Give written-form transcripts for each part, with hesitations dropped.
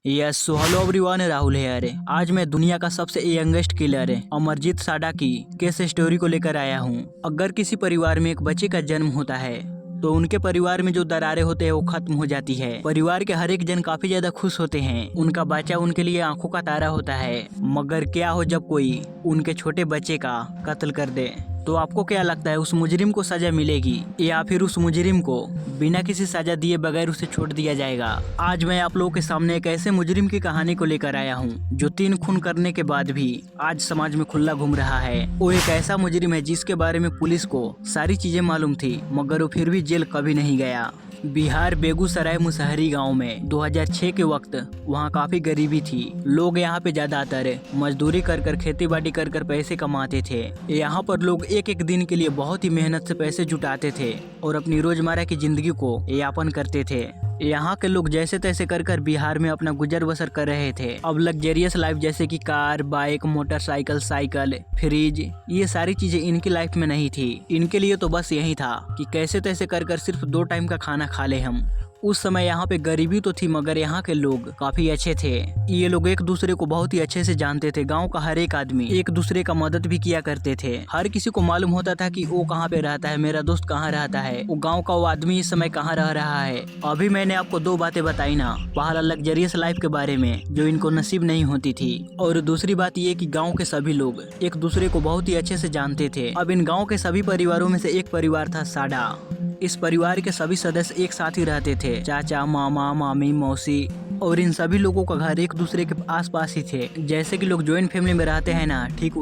Yes so hello everyone, Rahul है। अरे आज मैं दुनिया का सबसे यंगेस्ट किलर है अमरजीत साडा की केस स्टोरी को लेकर आया हूँ। अगर किसी परिवार में एक बच्चे का जन्म होता है तो उनके परिवार में जो दरारें होते हैं वो खत्म हो जाती है। परिवार के हर एक जन काफी ज्यादा खुश होते हैं। उनका बच्चा उनके लिए आंखों का तारा होता है। मगर क्या हो जब कोई उनके छोटे बच्चे का कत्ल कर दे, तो आपको क्या लगता है, उस मुजरिम को सजा मिलेगी या फिर उस मुजरिम को बिना किसी सजा दिए बगैर उसे छोड़ दिया जाएगा? आज मैं आप लोगों के सामने एक ऐसे मुजरिम की कहानी को लेकर आया हूँ जो 3 खून करने के बाद भी आज समाज में खुला घूम रहा है। वो एक ऐसा मुजरिम है जिसके बारे में पुलिस को सारी चीजें मालूम थी, मगर वो फिर भी जेल कभी नहीं गया। बिहार बेगूसराय मुसहरी गांव में 2006 के वक्त वहां काफी गरीबी थी। लोग यहां पे ज्यादातर मजदूरी कर खेती बाड़ी कर पैसे कमाते थे। यहां पर लोग एक एक दिन के लिए बहुत ही मेहनत से पैसे जुटाते थे और अपनी रोजमर्रा की जिंदगी को यापन करते थे। यहाँ के लोग जैसे तैसे कर बिहार में अपना गुजर बसर कर रहे थे। अब लग्जरियस लाइफ जैसे कि car, bike, motorcycle, cycle, fridge, ये सारी चीजें इनकी लाइफ में नहीं थी। इनके लिए तो बस यही था कि कैसे तैसे कर सिर्फ 2 टाइम का खाना खा ले हम। उस समय यहाँ पे गरीबी तो थी, मगर यहाँ के लोग काफी अच्छे थे। ये लोग एक दूसरे को बहुत ही अच्छे से जानते थे। गांव का हर एक आदमी एक दूसरे का मदद भी किया करते थे। हर किसी को मालूम होता था कि वो कहाँ पे रहता है, मेरा दोस्त कहाँ रहता है, वो गांव का वो आदमी इस समय कहाँ रह रहा है। अभी मैंने आपको 2 बातें बताई ना, पहला लग्जरियस लाइफ के बारे में जो इनको नसीब नहीं होती थी, और दूसरी बात ये कि गाँव के सभी लोग एक दूसरे को बहुत ही अच्छे से जानते थे। अब इन गाँव के सभी परिवारों में से एक परिवार था साडा। इस परिवार के सभी सदस्य एक साथ ही रहते थे, चाचा, मामा, मामी, मौसी, और इन सभी लोगों का घर एक दूसरे के आसपास ही थे। जैसे कि लोग ज्वाइंट फैमिली में रहते हैं ना, ठीक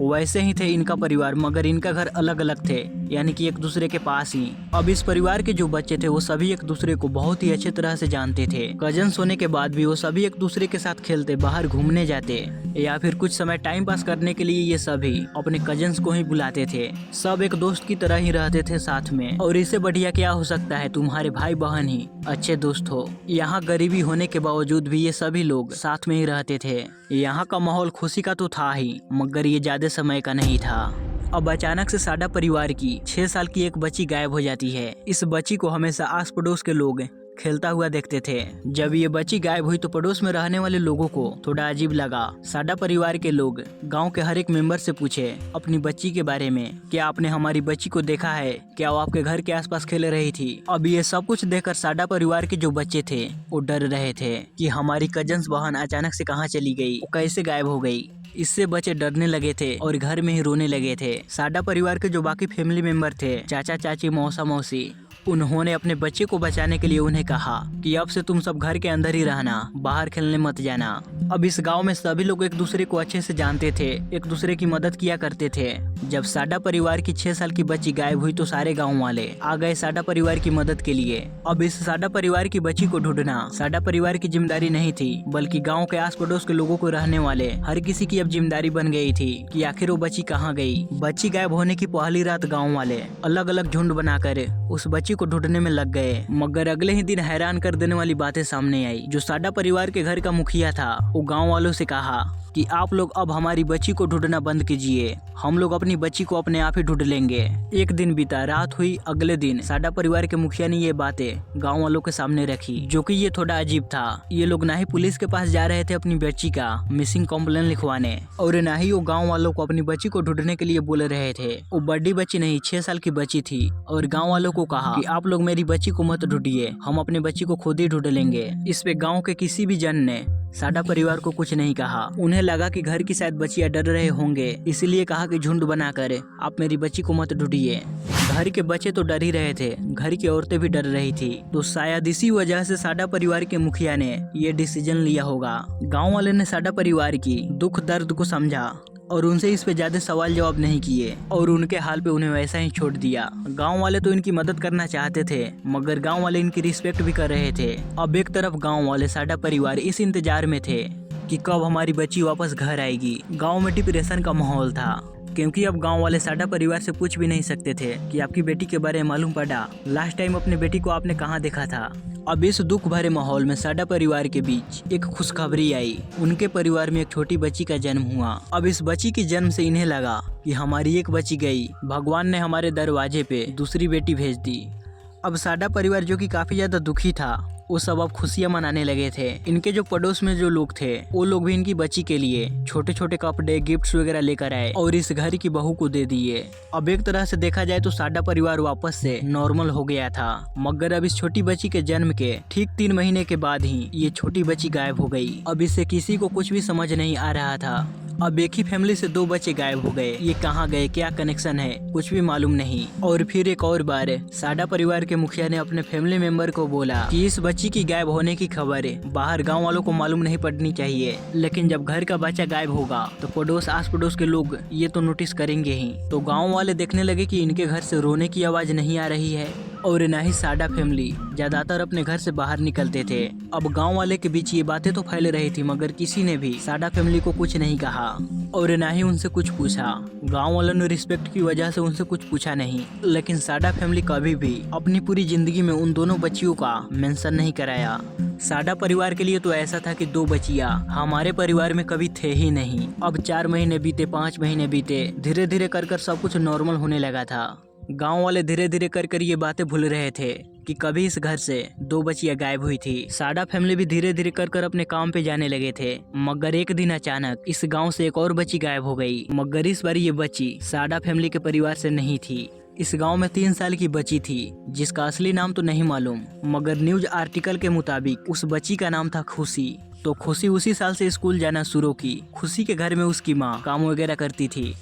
वैसे ही थे इनका परिवार, मगर इनका घर अलग अलग थे, यानी कि एक दूसरे के पास ही। अब इस परिवार के जो बच्चे थे वो सभी एक दूसरे को बहुत ही अच्छे तरह से जानते थे। कजन्स होने के बाद भी वो सभी एक दूसरे के साथ खेलते, बाहर घूमने जाते, या फिर कुछ समय टाइम पास करने के लिए ये सभी अपने कजन्स को ही बुलाते थे। सब एक दोस्त की तरह ही रहते थे साथ में, और इससे बढ़िया क्या हो सकता है, तुम्हारे भाई बहन ही अच्छे दोस्त हो। यहाँ गरीबी होने के बावजूद भी ये सभी लोग साथ में ही रहते थे। यहाँ का माहौल खुशी का तो था ही, मगर ये ज्यादा समय का नहीं था। अब अचानक से साडा परिवार की 6 साल की एक बच्ची गायब हो जाती है। इस बच्ची को हमेशा आस पड़ोस के लोग खेलता हुआ देखते थे। जब ये बच्ची गायब हुई तो पड़ोस में रहने वाले लोगों को थोड़ा अजीब लगा। साडा परिवार के लोग गांव के हर एक मेंबर से पूछे अपनी बच्ची के बारे में, क्या आपने हमारी बच्ची को देखा है, क्या वो आपके घर के आसपास खेल रही थी? अब ये सब कुछ देखकर साडा परिवार के जो बच्चे थे वो डर रहे थे कि हमारी कजन्स बहन अचानक से कहाँ चली गई, वो कैसे गायब हो गई। इससे बच्चे डरने लगे थे और घर में ही रोने लगे थे। साडा परिवार के जो बाकी फैमिली मेंबर थे, चाचा, चाची, मौसा, मौसी, उन्होंने अपने बच्चे को बचाने के लिए उन्हें कहा कि अब से तुम सब घर के अंदर ही रहना, बाहर खेलने मत जाना। अब इस गांव में सभी लोग एक दूसरे को अच्छे से जानते थे, एक दूसरे की मदद किया करते थे। जब साडा परिवार की 6 साल की बच्ची गायब हुई तो सारे गांव वाले आ गए साडा परिवार की मदद के लिए। अब इस साडा परिवार की बच्ची को ढूंढना साडा परिवार की जिम्मेदारी नहीं थी, बल्कि गाँव के आस पड़ोस के लोगों को रहने वाले हर किसी की अब जिम्मेदारी बन गई थी कि आखिर वो बच्ची कहाँ गई। बच्ची गायब होने की पहली रात गाँव वाले अलग अलग झुंड बनाकर उस बच्ची को ढूंढने में लग गए, मगर अगले ही दिन हैरान कर देने वाली बातें सामने आई। जो साडा परिवार के घर का मुखिया था वो गांव वालों से कहा कि आप लोग अब हमारी बच्ची को ढूंढना बंद कीजिए, हम लोग अपनी बच्ची को अपने आप ही ढूंढ लेंगे। एक दिन बीता, रात हुई। अगले दिन साडा परिवार के मुखिया ने ये बातें गांव वालों के सामने रखी, जो कि ये थोड़ा अजीब था। ये लोग ना ही पुलिस के पास जा रहे थे अपनी बच्ची का मिसिंग कंप्लेन लिखवाने, और ना ही वो गाँव वालों को अपनी बच्ची को ढूंढने के लिए बोल रहे थे। वो बड़ी बच्ची नहीं, 6 साल की बच्ची थी, और गाँव वालों को कहा कि आप लोग मेरी बच्ची को मत ढूंढिए, हम अपने बच्ची को खुद ही ढूंढ लेंगे। इस पे गाँव के किसी भी जन ने साडा परिवार को कुछ नहीं कहा। उन्हें लगा कि घर की शायद बच्चियां डर रहे होंगे, इसलिए कहा कि झुंड बनाकर आप मेरी बच्ची को मत ढूंढिए। घर के बच्चे तो डर ही रहे थे, घर की औरतें भी डर रही थी, तो शायद इसी वजह से साडा परिवार के मुखिया ने ये डिसीजन लिया होगा। गाँव वाले ने साडा परिवार की दुख दर्द को समझा और उनसे इस पे ज्यादा सवाल जवाब नहीं किए, और उनके हाल पे उन्हें वैसा ही छोड़ दिया। गांव वाले तो इनकी मदद करना चाहते थे, मगर गांव वाले इनकी रिस्पेक्ट भी कर रहे थे। अब एक तरफ गांव वाले साडा परिवार इस इंतजार में थे कि कब हमारी बच्ची वापस घर आएगी। गांव में डिप्रेशन का माहौल था, क्योंकि अब गांव वाले साडा परिवार से पूछ भी नहीं सकते थे कि आपकी बेटी के बारे में मालूम पड़ा, लास्ट टाइम अपने बेटी को आपने कहाँ देखा था। अब इस दुख भरे माहौल में साडा परिवार के बीच एक खुशखबरी आई। उनके परिवार में एक छोटी बच्ची का जन्म हुआ। अब इस बच्ची के जन्म से इन्हें लगा कि हमारी एक बच्ची गई, भगवान ने हमारे दरवाजे पे दूसरी बेटी भेज दी। अब साडा परिवार जो कि काफी ज्यादा दुखी था, वो सब अब खुशियां मनाने लगे थे। इनके जो पड़ोस में जो लोग थे वो लोग भी इनकी बच्ची के लिए छोटे छोटे कपड़े गिफ्ट्स वगैरह लेकर आए और इस घर की बहू को दे दिए। अब एक तरह से देखा जाए तो साडा परिवार वापस से नॉर्मल हो गया था, मगर अब इस छोटी बच्ची के जन्म के ठीक 3 महीने के बाद ही ये छोटी बच्ची गायब हो गई। अब इससे किसी को कुछ भी समझ नहीं आ रहा था। अब एक ही फैमिली से 2 बच्चे गायब हो गए, ये कहाँ गए, क्या कनेक्शन है, कुछ भी मालूम नहीं। और फिर एक और बार साडा परिवार के मुखिया ने अपने फैमिली मेंबर को बोला कि इस बच्ची की गायब होने की खबर बाहर गांव वालों को मालूम नहीं पड़नी चाहिए, लेकिन जब घर का बच्चा गायब होगा तो पड़ोस आस पड़ोस के लोग ये तो नोटिस करेंगे ही। तो गाँव वाले देखने लगे कि इनके घर से रोने की आवाज नहीं आ रही है और न ही साडा फैमिली ज्यादातर अपने घर से बाहर निकलते थे। अब गांव वाले के बीच ये बातें तो फैल रही थी, मगर किसी ने भी साडा फैमिली को कुछ नहीं कहा और न ही उनसे कुछ पूछा। गांव वालों ने रिस्पेक्ट की वजह से उनसे कुछ पूछा नहीं, लेकिन साडा फैमिली कभी भी अपनी पूरी जिंदगी में उन दोनों बच्चियों का मेंशन नहीं कराया। साडा परिवार के लिए तो ऐसा था कि 2 बच्चियां हमारे परिवार में कभी थे ही नहीं। अब 4 महीने बीते, 5 महीने बीते, धीरे धीरे कर सब कुछ नॉर्मल होने लगा था। गांव वाले धीरे धीरे कर ये बातें भूल रहे थे कि कभी इस घर से 2 बच्चियां गायब हुई थी। साडा फैमिली भी धीरे धीरे कर अपने काम पे जाने लगे थे, मगर एक दिन अचानक इस गांव से एक और बच्ची गायब हो गई। मगर इस बार ये बच्ची साडा फैमिली के परिवार से नहीं थी। इस गांव में 3 साल की बच्ची थी जिसका असली नाम तो नहीं मालूम, मगर न्यूज आर्टिकल के मुताबिक उस बच्ची का नाम था खुशी। तो खुशी उसी साल से स्कूल जाना शुरू की। खुशी के घर में उसकी माँ काम वगैरह करती थी।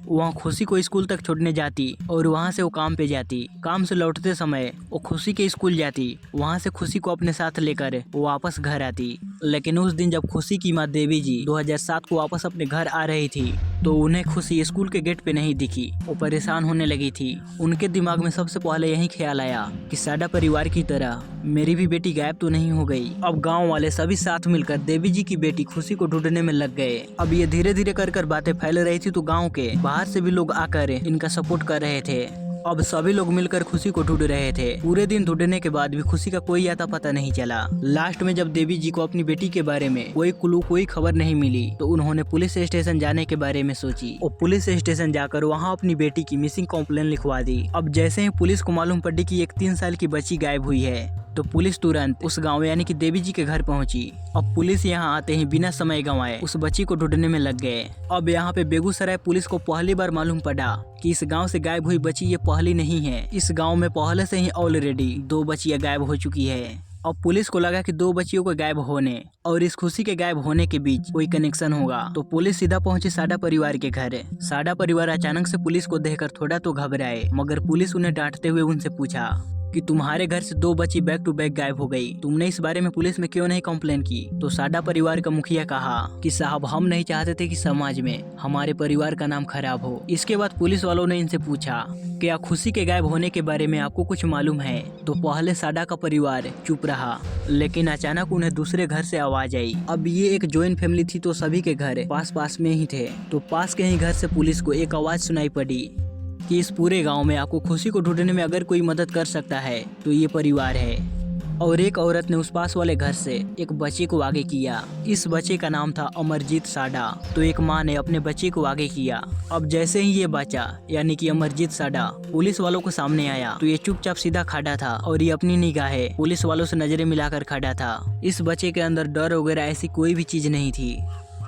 वहाँ खुशी को स्कूल तक छोड़ने जाती और वहाँ से वो काम पे जाती। काम से लौटते समय वो खुशी के स्कूल जाती, वहाँ से खुशी को अपने साथ लेकर वो वापस घर आती। लेकिन उस दिन जब खुशी की माँ देवी जी 2007 को वापस अपने घर आ रही थी तो उन्हें खुशी स्कूल के गेट पे नहीं दिखी। वो परेशान होने लगी थी। उनके दिमाग में सबसे पहले यही ख्याल आया कि साडा परिवार की तरह मेरी भी बेटी गायब तो नहीं हो गई। अब गांव वाले सभी साथ मिलकर देवी जी की बेटी खुशी को ढूंढने में लग गए। अब ये धीरे धीरे कर बातें फैल रही थी तो गाँव के बाहर से भी लोग आकर इनका सपोर्ट कर रहे थे। अब सभी लोग मिलकर खुशी को ढूंढ रहे थे। पूरे दिन ढूंढने के बाद भी खुशी का कोई आता पता नहीं चला। लास्ट में जब देवी जी को अपनी बेटी के बारे में कोई क्लू, कोई खबर नहीं मिली तो उन्होंने पुलिस स्टेशन जाने के बारे में सोची। और पुलिस स्टेशन जाकर वहां अपनी बेटी की मिसिंग कंप्लेन लिखवा दी। अब जैसे ही पुलिस को मालूम पड़ी कि एक 3 साल की बच्ची गायब हुई है तो पुलिस तुरंत उस गांव यानी कि देवी जी के घर पहुंची। अब पुलिस यहां आते ही बिना समय गंवाए उस बच्ची को ढूंढने में लग गए। अब यहां पे बेगूसराय पुलिस को पहली बार मालूम पड़ा कि इस गांव से गायब हुई बच्ची ये पहली नहीं है। इस गांव में पहले से ही ऑलरेडी 2 बच्चियां गायब हो चुकी है। अब पुलिस को लगा कि 2 बच्चियों को गायब होने और इस खुशी के गायब होने के बीच कोई कनेक्शन होगा, तो पुलिस सीधा पहुंची साडा परिवार के घर। साडा परिवार अचानक से पुलिस को देखकर थोड़ा तो घबराए, मगर पुलिस उन्हें डांटते हुए उनसे पूछा कि तुम्हारे घर से 2 बच्ची बैक टू बैक गायब हो गई, तुमने इस बारे में पुलिस में क्यों नहीं कंप्लेन की? तो साडा परिवार का मुखिया कहा कि साहब हम नहीं चाहते थे कि समाज में हमारे परिवार का नाम खराब हो। इसके बाद पुलिस वालों ने इनसे पूछा क्या खुशी के गायब होने के बारे में आपको कुछ मालूम है? तो पहले साडा का परिवार चुप रहा, लेकिन अचानक उन्हें दूसरे घर से आवाज आई। अब ये एक जॉइंट फैमिली थी तो सभी के घर पास पास में ही थे। तो पास के ही घर से पुलिस को एक आवाज सुनाई पड़ी कि इस पूरे गांव में आपको खुशी को ढूंढने में अगर कोई मदद कर सकता है तो ये परिवार है। और एक औरत ने उस पास वाले घर से एक बच्चे को आगे किया। इस बच्चे का नाम था अमरजीत साडा। तो एक माँ ने अपने बच्चे को आगे किया। अब जैसे ही ये बच्चा यानी कि अमरजीत साडा पुलिस वालों को सामने आया तो ये चुपचाप सीधा खड़ा था और ये अपनी निगाहें पुलिस वालों से नजरें मिलाकर खड़ा था। इस बच्चे के अंदर डर वगैरह ऐसी कोई भी चीज नहीं थी।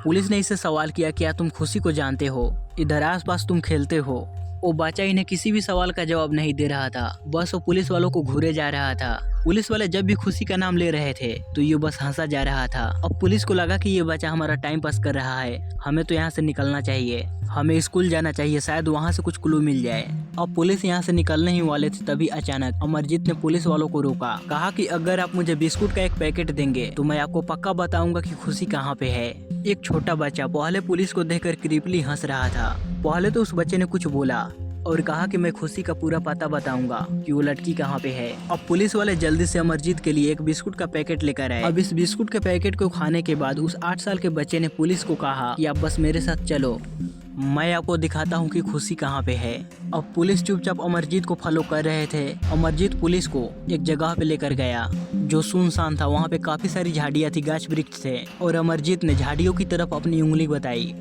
पुलिस ने इससे सवाल किया क्या तुम खुशी को जानते हो? इधर आस पास तुम खेलते हो? वो बच्चा इन्हें किसी भी सवाल का जवाब नहीं दे रहा था, बस वो पुलिस वालों को घूरे जा रहा था। पुलिस वाले जब भी खुशी का नाम ले रहे थे तो ये बस हंसा जा रहा था। अब पुलिस को लगा कि ये बच्चा हमारा टाइम पास कर रहा है, हमें तो यहाँ से निकलना चाहिए, हमें स्कूल जाना चाहिए, शायद वहाँ से कुछ क्लू मिल जाए। अब पुलिस यहाँ से निकलने ही वाले थे तभी अचानक अमरजीत ने पुलिस वालों को रोका। कहा कि अगर आप मुझे बिस्कुट का एक पैकेट देंगे तो मैं आपको पक्का बताऊंगा कि खुशी कहाँ पे है। एक छोटा बच्चा पहले पुलिस को देखकर क्रीपली हंस रहा था। पहले तो उस बच्चे ने कुछ बोला और कहा कि मैं खुशी का पूरा पता बताऊंगा कि वो लड़की कहाँ पे है। अब पुलिस वाले जल्दी से अमरजीत के लिए एक बिस्कुट का पैकेट लेकर आए। अब इस बिस्कुट के पैकेट को खाने के बाद उस 8 साल के बच्चे ने पुलिस को कहा कि आप बस मेरे साथ चलो, मैं आपको दिखाता हूँ कि खुशी कहाँ पे है। अब पुलिस चुपचाप अमरजीत को फॉलो कर रहे थे। अमरजीत पुलिस को एक जगह पे लेकर गया जो सुनसान था। वहाँ पे काफी सारी झाड़ियाँ थी, गाछ वृक्ष थे और अमरजीत ने झाड़ियों की तरफ अपनी उंगली बताई।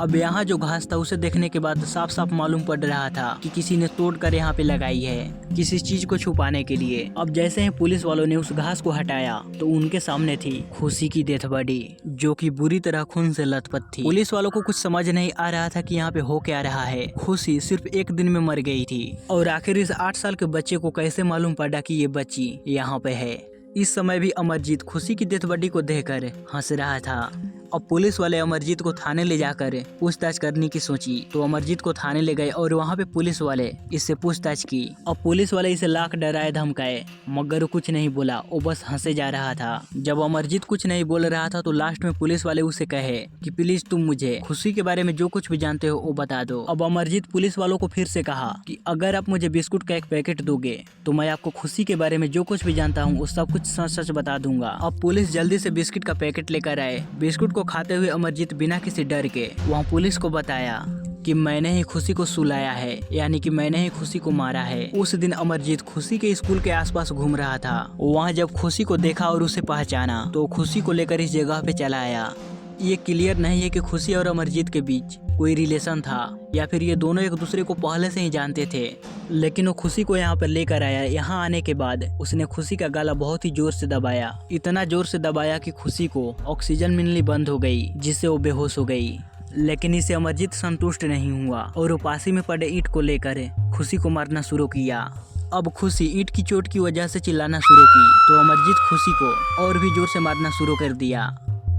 अब यहाँ जो घास था उसे देखने के बाद साफ साफ मालूम पड़ रहा था कि किसी ने तोड़कर यहाँ पे लगाई है किसी चीज को छुपाने के लिए। अब जैसे ही पुलिस वालों ने उस घास को हटाया तो उनके सामने थी खुशी की डेथ बॉडी, जो कि बुरी तरह खून से लथपथ थी। पुलिस वालों को कुछ समझ नहीं आ रहा था कि यहाँ पे हो क्या रहा है। खुशी सिर्फ एक दिन में मर गई थी और आखिर इस 8 साल के बच्चे को कैसे मालूम पड़ा कि ये बच्ची यहाँ पे है। इस समय भी अमरजीत खुशी की डेथ बॉडी को देखकर हंस रहा था। अब पुलिस वाले अमरजीत को थाने ले जाकर पूछताछ करने की सोची तो अमरजीत को थाने ले गए और वहाँ पे पुलिस वाले इससे पूछताछ की। अब पुलिस वाले इसे लाख डराए धमकाए मगर वो कुछ नहीं बोला, वो बस हंसे जा रहा था। जब अमरजीत कुछ नहीं बोल रहा था तो लास्ट में पुलिस वाले उसे कहे कि प्लीज तुम मुझे खुशी के बारे में जो कुछ भी जानते हो वो बता दो। अब अमरजीत पुलिस वालों को फिर से कहा कि अगर आप मुझे बिस्कुट का एक पैकेट दोगे तो मैं आपको खुशी के बारे में जो कुछ भी जानता हूँ वो सब कुछ सच सच बता दूंगा। अब पुलिस जल्दी से बिस्किट का पैकेट लेकर आए। बिस्कुट को खाते हुए अमरजीत बिना किसी डर के वहाँ पुलिस को बताया कि मैंने ही खुशी को सुलाया है, यानी कि मैंने ही खुशी को मारा है। उस दिन अमरजीत खुशी के स्कूल के आसपास घूम रहा था। वहाँ जब खुशी को देखा और उसे पहचाना तो खुशी को लेकर इस जगह पे चला आया। ये क्लियर नहीं है कि खुशी और अमरजीत के बीच कोई रिलेशन था या फिर ये दोनों एक दूसरे को पहले से ही जानते थे, लेकिन वो खुशी को यहाँ पर लेकर आया। यहाँ आने के बाद उसने खुशी का गला बहुत ही जोर से दबाया, इतना जोर से दबाया कि खुशी को ऑक्सीजन मिलनी बंद हो गई, जिससे वो बेहोश हो गई। लेकिन इसे अमरजीत संतुष्ट नहीं हुआ और वो पासी में पड़े ईंट को लेकर खुशी को मारना शुरू किया। अब खुशी ईंट की चोट की वजह से चिल्लाना शुरू की तो अमरजीत खुशी को और भी जोर से मारना शुरू कर दिया।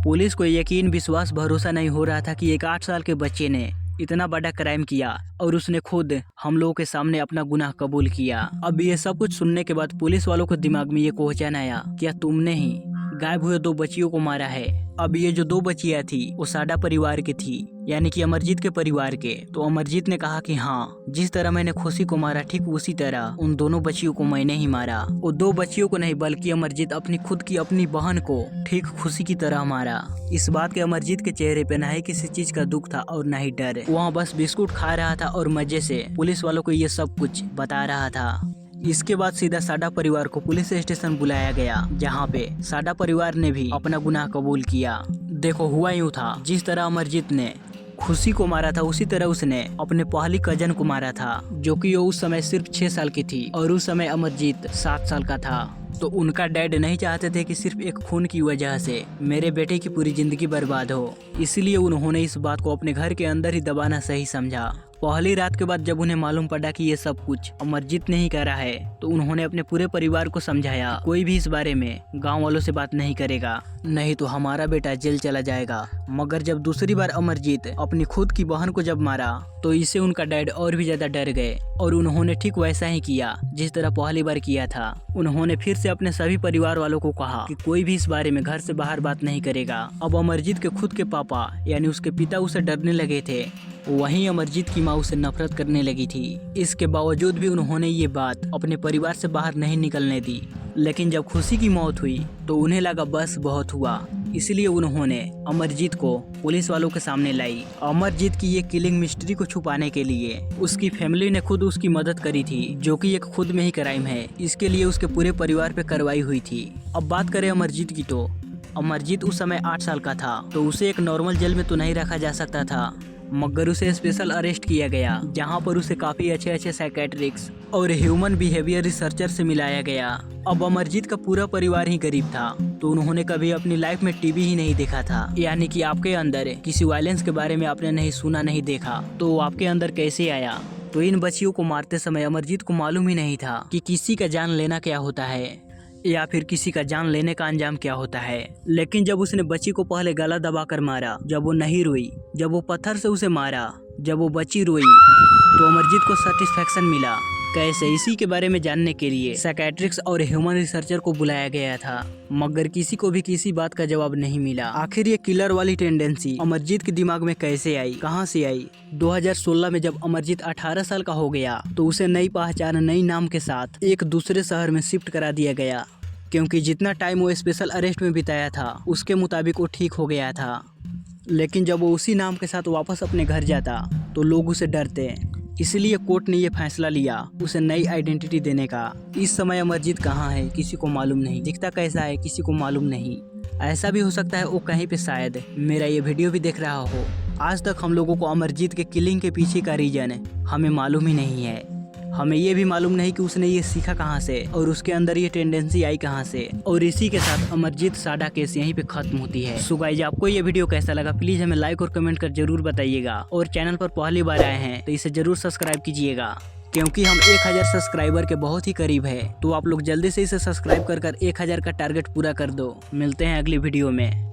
पुलिस को यकीन विश्वास भरोसा नहीं हो रहा था कि एक 8 साल के बच्चे ने इतना बड़ा क्राइम किया और उसने खुद हम लोगों के सामने अपना गुनाह कबूल किया। अब ये सब कुछ सुनने के बाद पुलिस वालों को दिमाग में ये क्वेश्चन आया, क्या तुमने ही गायब हुए 2 बच्चियों को मारा है? अब ये जो 2 बच्चियां थी वो साडा परिवार की थी, यानी कि अमरजीत के परिवार के। तो अमरजीत ने कहा कि हाँ, जिस तरह मैंने खुशी को मारा ठीक उसी तरह उन दोनों बच्चियों को मैंने ही मारा। वो 2 बच्चियों को नहीं बल्कि अमरजीत अपनी खुद की अपनी बहन को ठीक खुशी की तरह मारा। इस बात के अमरजीत के चेहरे पे न ही किसी चीज का दुख था और न ही डर। वहाँ बस बिस्कुट खा रहा था और मजे से पुलिस वालों को ये सब कुछ बता रहा था। इसके बाद सीधा साडा परिवार को पुलिस स्टेशन बुलाया गया, जहाँ पे साडा परिवार ने भी अपना गुनाह कबूल किया। देखो हुआ यूँ था, जिस तरह अमरजीत ने खुशी को मारा था उसी तरह उसने अपने पहली कजन को मारा था, जो कि वो उस समय सिर्फ 6 साल की थी और उस समय अमरजीत 7 साल का था। तो उनका डैड नहीं चाहते थे कि सिर्फ एक खून की वजह से मेरे बेटे की पूरी जिंदगी बर्बाद हो, इसलिए उन्होंने इस बात को अपने घर के अंदर ही दबाना सही समझा। पहली रात के बाद जब उन्हें मालूम पड़ा कि ये सब कुछ अमरजीत ने ही करा है तो उन्होंने अपने पूरे परिवार को समझाया, कोई भी इस बारे में गांव वालों से बात नहीं करेगा, नहीं तो हमारा बेटा जेल चला जाएगा। मगर जब दूसरी बार अमरजीत अपनी खुद की बहन को जब मारा तो इससे उनका डैड और भी ज्यादा डर गए और उन्होंने ठीक वैसा ही किया जिस तरह पहली बार किया था। उन्होंने फिर से अपने सभी परिवार वालों को कहा कि कोई भी इस बारे में घर से बाहर बात नहीं करेगा। अब अमरजीत के खुद के पापा यानी उसके पिता उसे डरने लगे थे, वहीं अमरजीत की माँ उसे नफरत करने लगी थी। इसके बावजूद भी उन्होंने ये बात अपने परिवार से बाहर नहीं निकलने दी। लेकिन जब खुशी की मौत हुई तो उन्हें लगा बस बहुत हुआ, इसलिए उन्होंने अमरजीत को पुलिस वालों के सामने लाई। अमरजीत की ये किलिंग मिस्ट्री को छुपाने के लिए उसकी फैमिली ने खुद उसकी मदद करी थी, जो कि एक खुद में ही क्राइम है। इसके लिए उसके पूरे परिवार पे कार्रवाई हुई थी। अब बात करें अमरजीत की तो अमरजीत उस समय 8 साल का था, तो उसे एक नॉर्मल जेल में तो नहीं रखा जा सकता था, मगर उसे स्पेशल अरेस्ट किया गया, जहां पर उसे काफी अच्छे साइकेट्रिक्स और ह्यूमन बिहेवियर रिसर्चर से मिलाया गया। अब अमरजीत का पूरा परिवार ही गरीब था, तो उन्होंने कभी अपनी लाइफ में टीवी ही नहीं देखा था, यानी कि आपके अंदर किसी वायलेंस के बारे में आपने नहीं सुना नहीं देखा, तो वो आपके अंदर कैसे आया? तो इन बच्चियों को मारते समय अमरजीत को मालूम ही नहीं था कि किसी का जान लेना क्या होता है या फिर किसी का जान लेने का अंजाम क्या होता है। लेकिन जब उसने बच्ची को पहले गला दबाकर मारा, जब वो नहीं रोई, जब वो पत्थर से उसे मारा, जब वो बच्ची रोई, तो अमरजीत को सेटिस्फेक्शन मिला। कैसे? इसी के बारे में जानने के लिए साइकेट्रिक्स और ह्यूमन रिसर्चर को बुलाया गया था, मगर किसी को भी किसी बात का जवाब नहीं मिला। आखिर ये किलर वाली टेंडेंसी अमरजीत के दिमाग में कैसे आई, कहां से आई? 2016 में जब अमरजीत 18 साल का हो गया तो उसे नई पहचान नई नाम के साथ एक दूसरे शहर में शिफ्ट करा दिया गया, क्योंकि जितना टाइम वो स्पेशल अरेस्ट में बिताया था उसके मुताबिक वो ठीक हो गया था। लेकिन जब वो उसी नाम के साथ वापस अपने घर जाता तो लोग उसे डरते, इसलिए कोर्ट ने ये फैसला लिया उसे नई आइडेंटिटी देने का। इस समय अमरजीत कहाँ है किसी को मालूम नहीं, दिखता कैसा है किसी को मालूम नहीं। ऐसा भी हो सकता है वो कहीं पे शायद मेरा ये वीडियो भी देख रहा हो। आज तक हम लोगों को अमरजीत के किलिंग के पीछे का रीजन हमें मालूम ही नहीं है। हमें ये भी मालूम नहीं कि उसने ये सीखा कहाँ से और उसके अंदर ये टेंडेंसी आई कहाँ से। और इसी के साथ अमरजीत साडा केस यहीं पे खत्म होती है। सो गाइस, आपको ये वीडियो कैसा लगा प्लीज हमें लाइक और कमेंट कर जरूर बताइएगा। और चैनल पर पहली बार आए हैं तो इसे जरूर सब्सक्राइब कीजिएगा, क्योंकि हम 1000 सब्सक्राइबर के बहुत ही करीब है। तो आप लोग जल्दी से इसे सब्सक्राइब कर 1000 का टारगेट पूरा कर दो। मिलते हैं अगली वीडियो में।